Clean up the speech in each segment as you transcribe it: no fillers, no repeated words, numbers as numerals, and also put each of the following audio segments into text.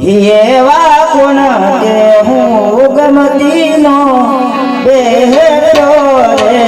એવા કોણ કે હું ગમતી નો બેઠો રે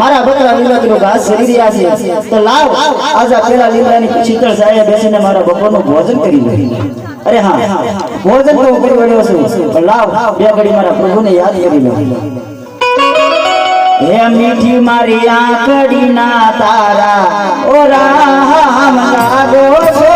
મારા બકરા લીલોતરીનો ઘાસ શરી રહ્યા છે તો લાવ આજા પેલા લીમડાની શીતળ સાયે બેસીને મારા બપોરનું ભોજન કરી લે અરે હા ભોજન તો હું કરી વળ્યો છું પણ લાવ બે ઘડી મારા પ્રભુને યાદ કરી લો હે મીઠી મારી આંખડી ના તારા ઓ રામ લાગો છો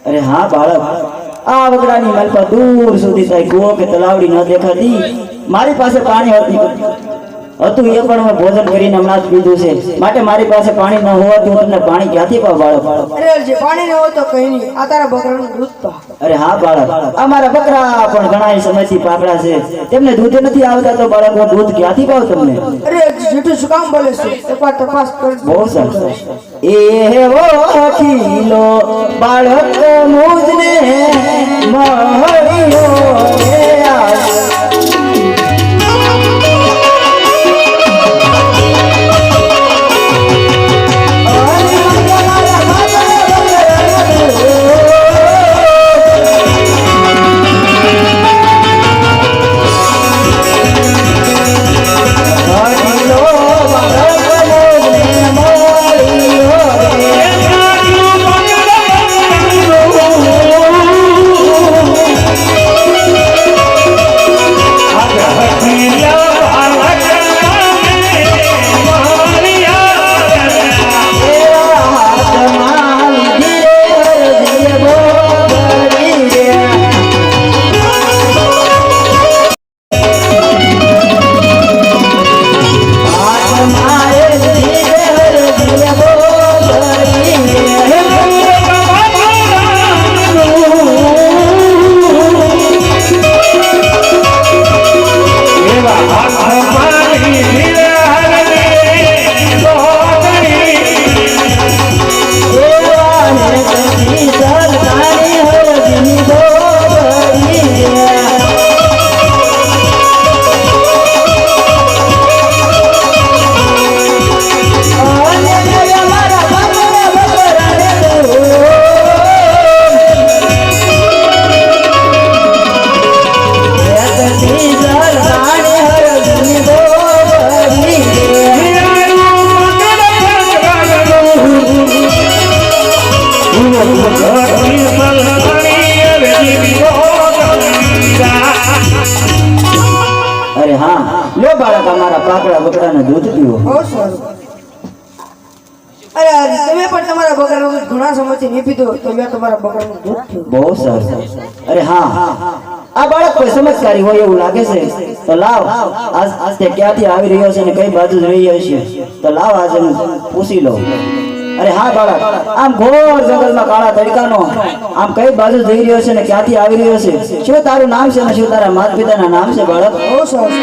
અરે હા બાળક આ વગડાની માલપા દૂર સુધી થાય કુવો કે તલાવડી ન દેખાતી મારી પાસે પાણી હતું એ પણ મેં ભોજન કરીને હમણાં જ પીધું છે માટે મારી પાસે પાણી ન હોવાથી હું તમને પાણી ક્યાંથી પાવ બાળક અરે જે પાણી ન હોય તો કઈ નહીં આ તારા બકરાનું દૂધ પા અરે હા બાળક આ મારા બકરા પણ ઘણા સમયથી પાકડા છે તેમને દૂધ નથી આવતા તો બાળક હું દૂધ ક્યાંથી પાવ તમને અરે જેઠું શું કામ બોલે છે તપાસ કર બહુ સરસ એવો ખીલો બાળક મુજને મળ્યો લો બાળક અમારા પાકડા બકરાનું દૂધ પીવો. બહુ સારું. અરે તમે પણ તમારા બકરાનું દૂધ ઘણા સમયથી નહીં પીધું તો મેં તમારા બકરાનું દૂધ પીવું. બહુ સરસ. અરે હા, આ બાળક કોઈ સમજદારી હોય એવું લાગે છે. તો લાવ, આજ તે ક્યાંથી આવી રહ્યો છે ને કઈ બાજુ જ રહી છે, તો લાવ આજે હું પૂછી લઉં. અરે હા બાળક, આમ ઘોર જંગલમાં કાળા તડકાનો આમ કઈ બાજુ જઈ રહ્યો છે ને ક્યાંથી આવી રહ્યો છે? શું તારું નામ છે ને શું તારા માતા પિતાના નામ છે બાળક? બહુ સરસ.